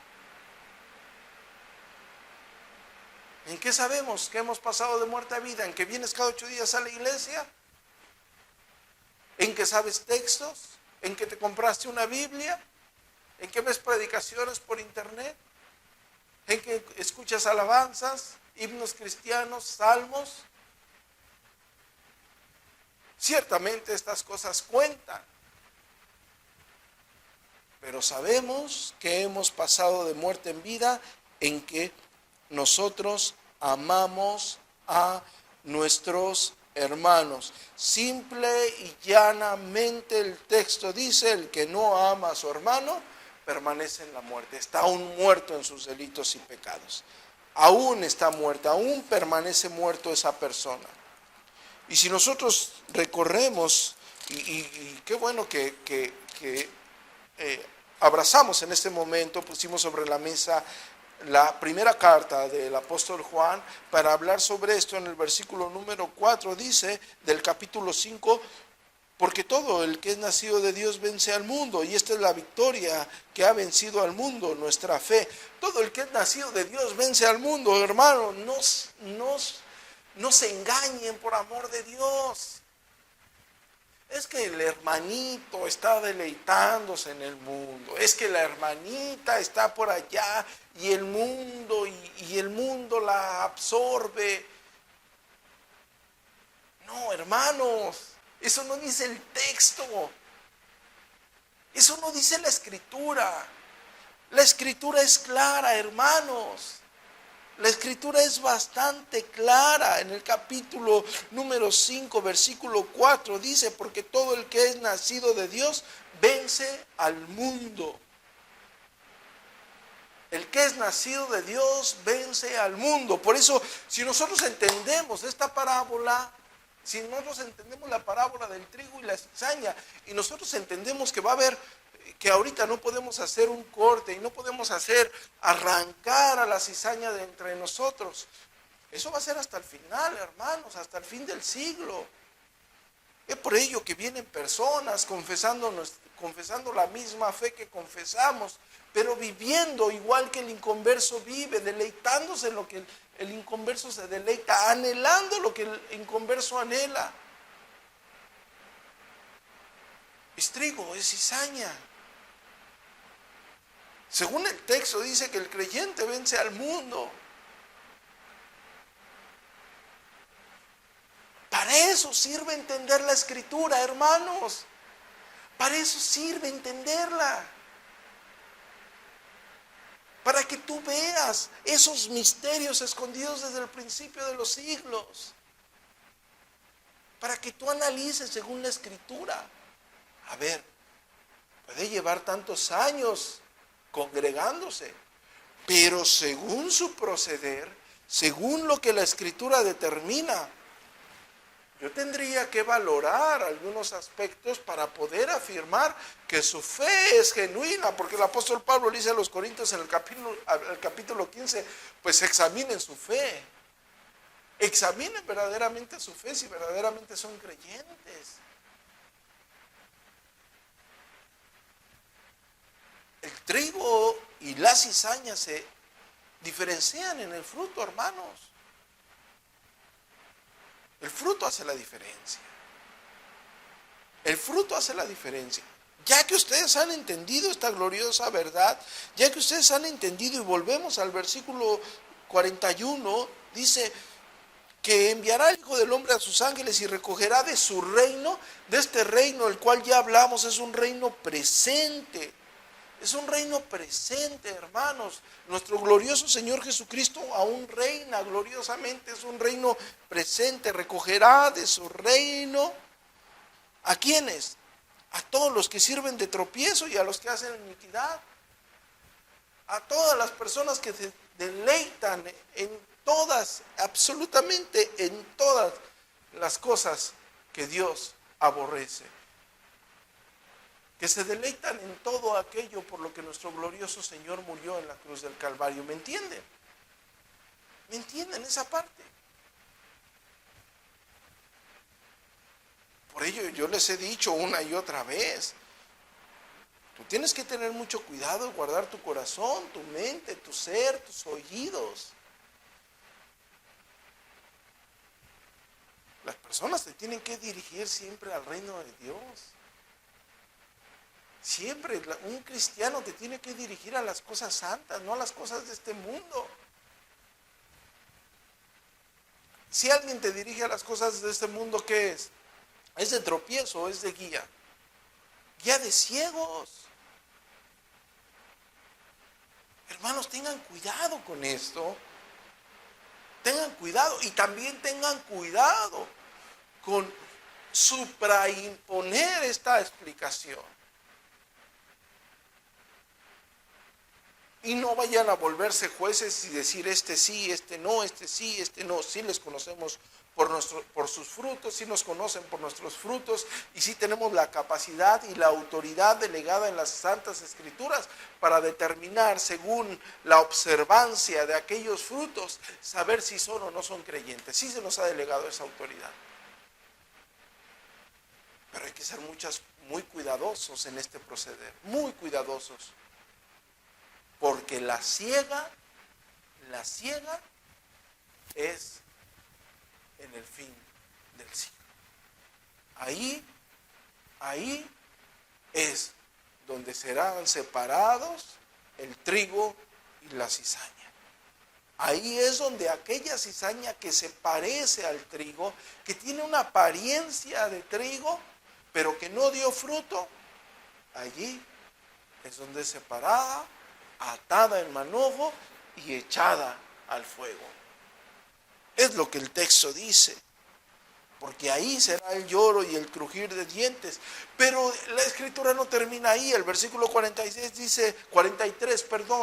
¿En qué sabemos que hemos pasado de muerte a vida? ¿En que vienes cada 8 días a la iglesia? ¿En que sabes textos? ¿En que te compraste una Biblia? ¿En que ves predicaciones por internet? ¿En que escuchas alabanzas, himnos cristianos, salmos? Ciertamente estas cosas cuentan, pero sabemos que hemos pasado de muerte en vida en que nosotros amamos a nuestros hermanos. Simple y llanamente el texto dice: el que no ama a su hermano permanece en la muerte, está aún muerto en sus delitos y pecados. Aún está muerta, aún permanece muerto esa persona. Y si nosotros recorremos, y qué bueno que abrazamos en este momento, pusimos sobre la mesa la primera carta del apóstol Juan para hablar sobre esto. En el versículo número 4 dice del capítulo 5: porque todo el que es nacido de Dios vence al mundo, y esta es la victoria que ha vencido al mundo, nuestra fe. Todo el que es nacido de Dios vence al mundo, hermano. No se engañen, por amor de Dios. Es que el hermanito está deleitándose en el mundo, es que la hermanita está por allá y el mundo y el mundo la absorbe. No, hermanos, eso no dice el texto, eso no dice la Escritura. La Escritura es clara, hermanos. La Escritura es bastante clara. En el capítulo número 5, versículo 4 dice: porque todo el que es nacido de Dios vence al mundo. El que es nacido de Dios vence al mundo. Por eso, si nosotros entendemos esta parábola, si nosotros entendemos la parábola del trigo y la cizaña, y nosotros entendemos que va a haber, que ahorita no podemos hacer un corte y no podemos arrancar a la cizaña de entre nosotros, eso va a ser hasta el final, hermanos, hasta el fin del siglo. Es por ello que vienen personas confesando la misma fe que confesamos, pero viviendo igual que el inconverso vive, deleitándose en lo que el inconverso se deleita, anhelando lo que el inconverso anhela. Es trigo, es cizaña. Según el texto dice que el creyente vence al mundo. Para eso sirve entender la Escritura, hermanos. Para eso sirve entenderla. Para que tú veas esos misterios escondidos desde el principio de los siglos. Para que tú analices según la Escritura. A ver, puede llevar tantos años congregándose, pero según su proceder, según lo que la Escritura determina, yo tendría que valorar algunos aspectos para poder afirmar que su fe es genuina, porque el apóstol Pablo le dice a los Corintios en el capítulo 15, pues examinen su fe, examinen verdaderamente su fe, si verdaderamente son creyentes. El trigo y la cizaña se diferencian en el fruto, hermanos. El fruto hace la diferencia. El fruto hace la diferencia. Ya que ustedes han entendido esta gloriosa verdad, ya que ustedes han entendido, y volvemos al versículo 41, dice que enviará el Hijo del Hombre a sus ángeles y recogerá de su reino, de este reino del cual ya hablamos, es un reino presente. Es un reino presente, hermanos. Nuestro glorioso Señor Jesucristo aún reina gloriosamente, es un reino presente. Recogerá de su reino, ¿a quiénes? A todos los que sirven de tropiezo y a los que hacen iniquidad. A todas las personas que se deleitan en todas, absolutamente en todas las cosas que Dios aborrece. Que se deleitan en todo aquello por lo que nuestro glorioso Señor murió en la cruz del Calvario. ¿Me entienden? ¿Me entienden esa parte? Por ello yo les he dicho una y otra vez, tú tienes que tener mucho cuidado, guardar tu corazón, tu mente, tu ser, tus oídos. Las personas te tienen que dirigir siempre al reino de Dios. Siempre un cristiano te tiene que dirigir a las cosas santas, no a las cosas de este mundo. Si alguien te dirige a las cosas de este mundo, ¿qué es? es de tropiezo, es de guía. Guía de ciegos. Hermanos, tengan cuidado con esto. Tengan cuidado y también tengan cuidado con supraimponer esta explicación. Y no vayan a volverse jueces y decir este sí, este no, este sí, este no. Sí les conocemos por sus frutos, sí nos conocen por nuestros frutos y sí tenemos la capacidad y la autoridad delegada en las Santas Escrituras para determinar según la observancia de aquellos frutos, saber si son o no son creyentes. Sí se nos ha delegado esa autoridad. Pero hay que ser muy cuidadosos en este proceder, muy cuidadosos. Porque la ciega es en el fin del siglo. Ahí es donde serán separados el trigo y la cizaña. Ahí es donde aquella cizaña que se parece al trigo, que tiene una apariencia de trigo, pero que no dio fruto, allí es donde es separada, atada en manojo y echada al fuego. Es lo que el texto dice, porque ahí será el lloro y el crujir de dientes. Pero la escritura no termina ahí. El versículo 43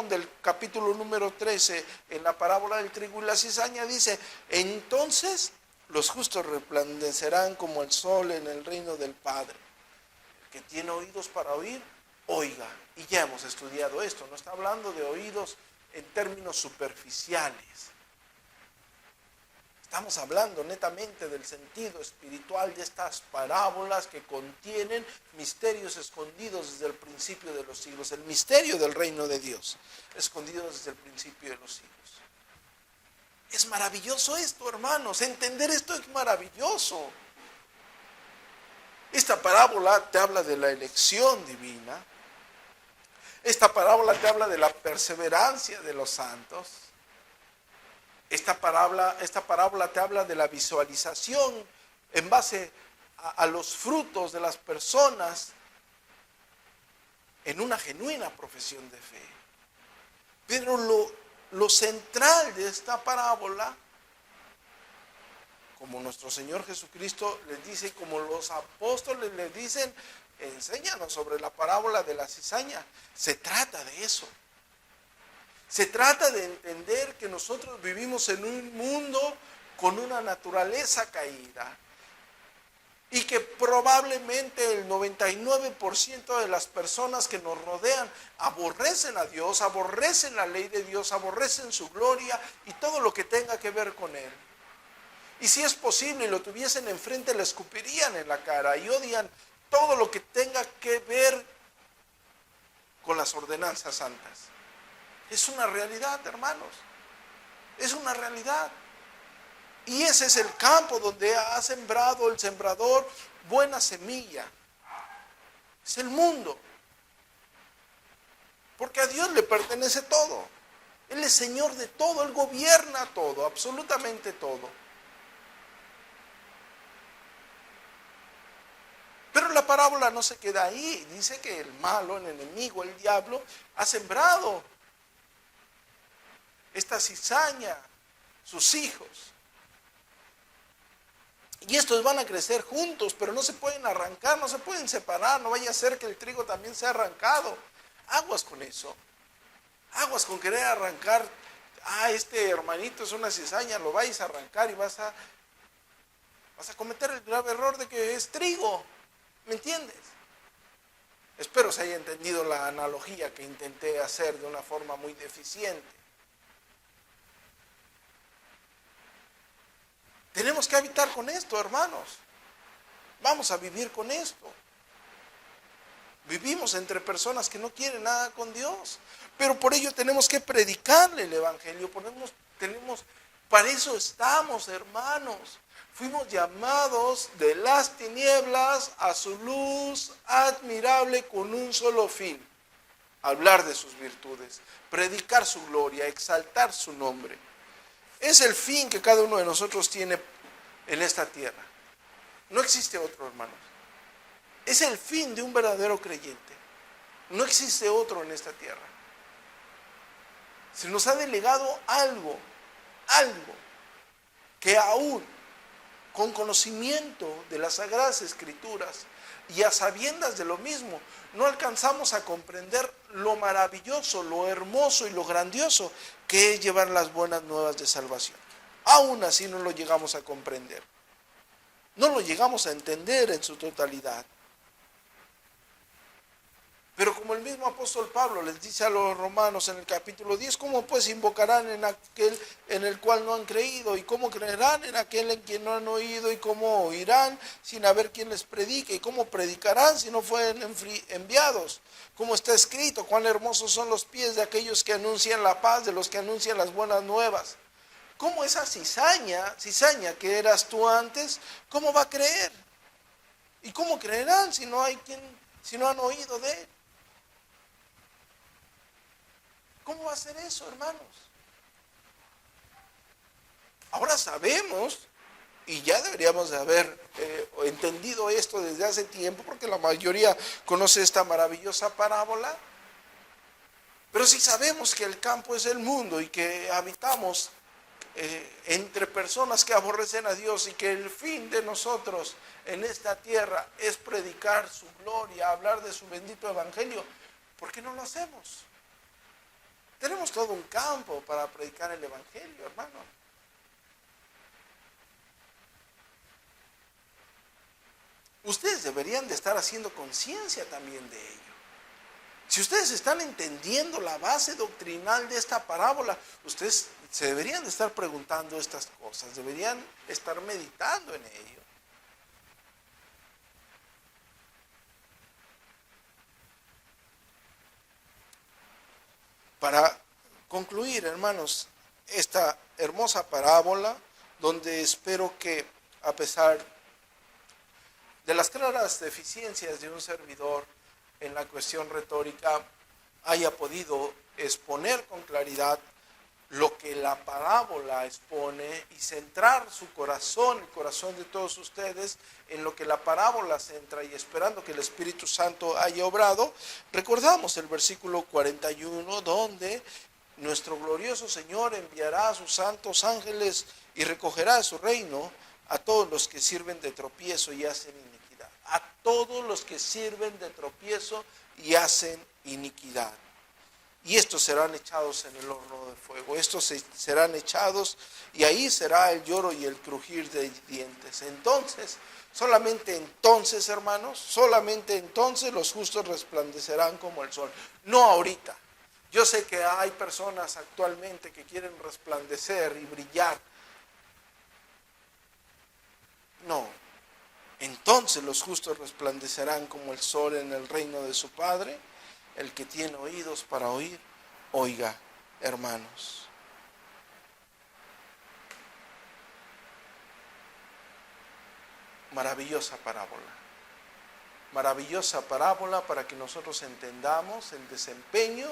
del capítulo número 13, en la parábola del trigo y la cizaña, dice: entonces los justos resplandecerán como el sol en el reino del Padre. El que tiene oídos para oír, oiga. Y ya hemos estudiado esto. No está hablando de oídos en términos superficiales. Estamos hablando netamente del sentido espiritual de estas parábolas que contienen misterios escondidos desde el principio de los siglos. El misterio del reino de Dios, escondido desde el principio de los siglos. Es maravilloso esto, hermanos. Entender esto es maravilloso. Esta parábola te habla de la elección divina. Esta parábola te habla de la perseverancia de los santos. Esta parábola te habla de la visualización en base a los frutos de las personas en una genuina profesión de fe. Pero lo central de esta parábola, como nuestro Señor Jesucristo les dice, como los apóstoles les dicen, enséñanos sobre la parábola de la cizaña. Se trata de eso. Se trata de entender que nosotros vivimos en un mundo con una naturaleza caída y que probablemente el 99% de las personas que nos rodean aborrecen a Dios, aborrecen la ley de Dios, aborrecen su gloria y todo lo que tenga que ver con Él. Y si es posible y lo tuviesen enfrente, le escupirían en la cara y odian todo lo que tenga que ver con las ordenanzas santas. Es una realidad, hermanos. Es una realidad. Y ese es el campo donde ha sembrado el sembrador buena semilla. Es el mundo. Porque a Dios le pertenece todo. Él es Señor de todo, Él gobierna todo, absolutamente todo. Pero la parábola no se queda ahí. Dice que el malo, el enemigo, el diablo, ha sembrado esta cizaña, sus hijos. Y estos van a crecer juntos, pero no se pueden arrancar, no se pueden separar. No vaya a ser que el trigo también sea arrancado. Aguas con eso. Aguas con querer arrancar. Este hermanito es una cizaña, lo vais a arrancar y vas a cometer el grave error de que es trigo. ¿Me entiendes? Espero se haya entendido la analogía que intenté hacer de una forma muy deficiente. Tenemos que habitar con esto, hermanos. Vamos a vivir con esto. Vivimos entre personas que no quieren nada con Dios. Pero por ello tenemos que predicarle el Evangelio. Para eso estamos, hermanos. Fuimos llamados de las tinieblas a su luz admirable con un solo fin. Hablar de sus virtudes, predicar su gloria, exaltar su nombre. Es el fin que cada uno de nosotros tiene en esta tierra. No existe otro, hermanos. Es el fin de un verdadero creyente. No existe otro en esta tierra. Se nos ha delegado algo que aún con conocimiento de las Sagradas Escrituras y a sabiendas de lo mismo, no alcanzamos a comprender lo maravilloso, lo hermoso y lo grandioso que es llevar las buenas nuevas de salvación. Aún así no lo llegamos a comprender. No lo llegamos a entender en su totalidad. Pero como el mismo apóstol Pablo les dice a los romanos en el capítulo 10, ¿cómo pues invocarán en aquel en el cual no han creído? ¿Y cómo creerán en aquel en quien no han oído? ¿Y cómo oirán sin haber quien les predique? ¿Y cómo predicarán si no fueren enviados? Como está escrito, cuán hermosos son los pies de aquellos que anuncian la paz, de los que anuncian las buenas nuevas. ¿Cómo esa cizaña que eras tú antes, cómo va a creer? ¿Y cómo creerán si no han oído de él? ¿Cómo va a ser eso, hermanos? Ahora sabemos, y ya deberíamos de haber entendido esto desde hace tiempo, porque la mayoría conoce esta maravillosa parábola, pero sí sabemos que el campo es el mundo y que habitamos entre personas que aborrecen a Dios y que el fin de nosotros en esta tierra es predicar su gloria, hablar de su bendito evangelio. ¿Por qué no lo hacemos? Tenemos todo un campo para predicar el evangelio, hermano. Ustedes deberían de estar haciendo conciencia también de ello. Si ustedes están entendiendo la base doctrinal de esta parábola, ustedes se deberían de estar preguntando estas cosas, deberían estar meditando en ello. Para concluir, hermanos, esta hermosa parábola, donde espero que a pesar de las claras deficiencias de un servidor en la cuestión retórica, haya podido exponer con claridad lo que la parábola expone y centrar su corazón, el corazón de todos ustedes, en lo que la parábola centra, y esperando que el Espíritu Santo haya obrado. Recordamos el versículo 41, donde nuestro glorioso Señor enviará a sus santos ángeles y recogerá de su reino a todos los que sirven de tropiezo y hacen iniquidad. A todos los que sirven de tropiezo y hacen iniquidad. Y estos serán echados en el horno de fuego. Estos serán echados y ahí será el lloro y el crujir de dientes. Entonces, solamente entonces, hermanos, solamente entonces los justos resplandecerán como el sol. No ahorita. Yo sé que hay personas actualmente que quieren resplandecer y brillar. No. Entonces los justos resplandecerán como el sol en el reino de su Padre. El que tiene oídos para oír, oiga, hermanos. Maravillosa parábola para que nosotros entendamos el desempeño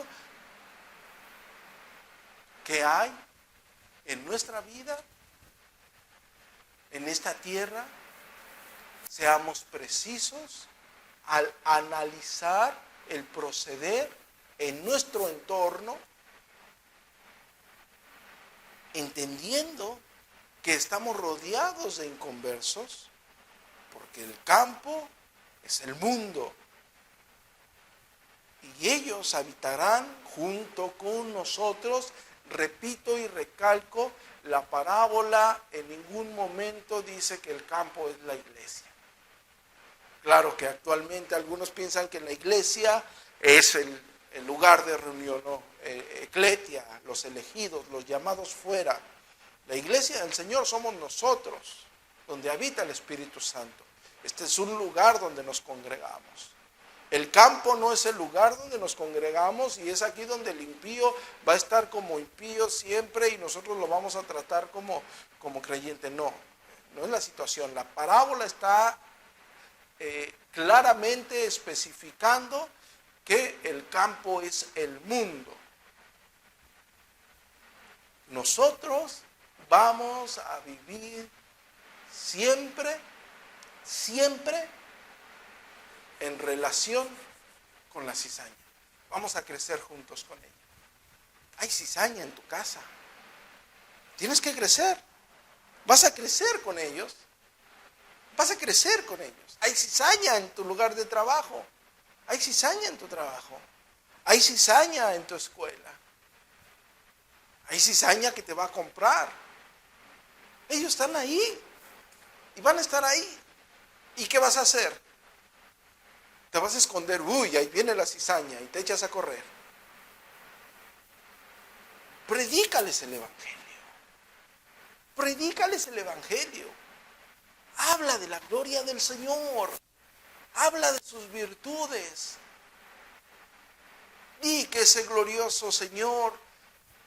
que hay en nuestra vida, en esta tierra. Seamos precisos al analizar el proceder en nuestro entorno, entendiendo que estamos rodeados de inconversos, porque el campo es el mundo, y ellos habitarán junto con nosotros. Repito y recalco, la parábola en ningún momento dice que el campo es la iglesia. Claro que actualmente algunos piensan que la iglesia es el lugar de reunión, ¿no? Eclesia, los elegidos, los llamados fuera. La iglesia del Señor somos nosotros, donde habita el Espíritu Santo. Este es un lugar donde nos congregamos. El campo no es el lugar donde nos congregamos y es aquí donde el impío va a estar como impío siempre y nosotros lo vamos a tratar como creyente. No, no es la situación. La parábola está claramente especificando que el campo es el mundo. Nosotros vamos a vivir siempre siempre en relación con la cizaña. Vamos a crecer juntos con ella. Hay cizaña en tu casa. Tienes que crecer. Vas a crecer con ellos. Vas a crecer con ellos. Hay cizaña en tu lugar de trabajo. Hay cizaña en tu trabajo. Hay cizaña en tu escuela. Hay cizaña que te va a comprar. Ellos están ahí. Y van a estar ahí. ¿Y qué vas a hacer? Te vas a esconder. Uy, ahí viene la cizaña. Y te echas a correr. Predícales el evangelio. Predícales el evangelio. Habla de la gloria del Señor. Habla de sus virtudes. Di que ese glorioso Señor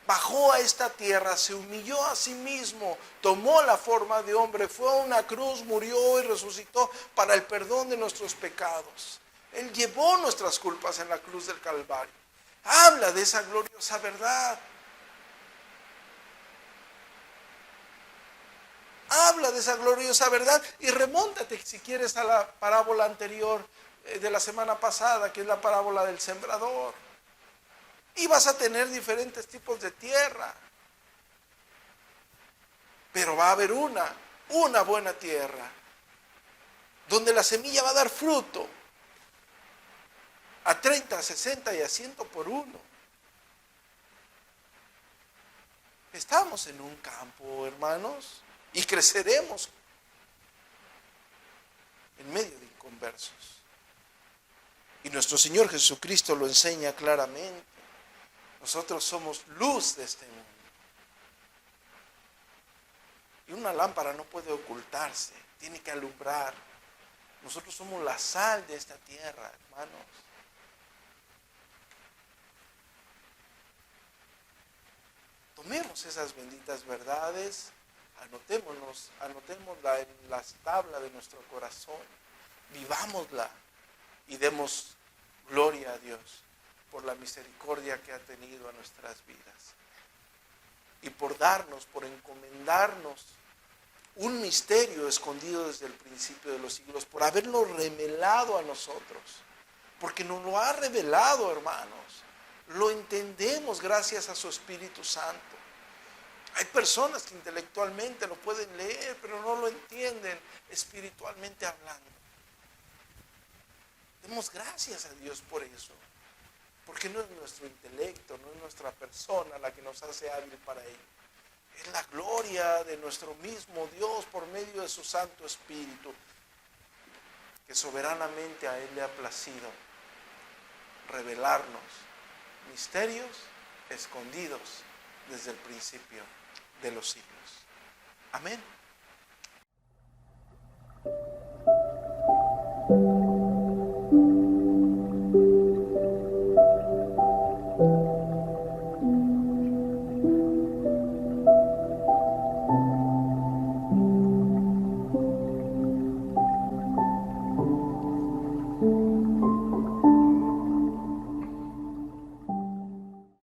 bajó a esta tierra, se humilló a sí mismo, tomó la forma de hombre, fue a una cruz, murió y resucitó para el perdón de nuestros pecados. Él llevó nuestras culpas en la cruz del Calvario. Habla de esa gloriosa verdad. Habla de esa gloriosa verdad y remóntate si quieres a la parábola anterior de la semana pasada, que es la parábola del sembrador. Y vas a tener diferentes tipos de tierra. Pero va a haber una buena tierra, donde la semilla va a dar fruto a 30, a 60 y a 100 por uno. Estamos en un campo, hermanos, y creceremos en medio de inconversos. Y nuestro Señor Jesucristo lo enseña claramente. Nosotros somos luz de este mundo. Y una lámpara no puede ocultarse, tiene que alumbrar. Nosotros somos la sal de esta tierra, hermanos. Tomemos esas benditas verdades, anotémosla en las tablas de nuestro corazón, vivámosla y demos gloria a Dios por la misericordia que ha tenido a nuestras vidas y por encomendarnos un misterio escondido desde el principio de los siglos, por haberlo revelado a nosotros, porque nos lo ha revelado, hermanos. Lo entendemos gracias a su Espíritu Santo. Hay personas que intelectualmente lo pueden leer, pero no lo entienden espiritualmente hablando. Demos gracias a Dios por eso, porque no es nuestro intelecto, no es nuestra persona la que nos hace hábil para ello. Es la gloria de nuestro mismo Dios por medio de su Santo Espíritu, que soberanamente a Él le ha placido revelarnos misterios escondidos desde el principio de los siglos. Amén.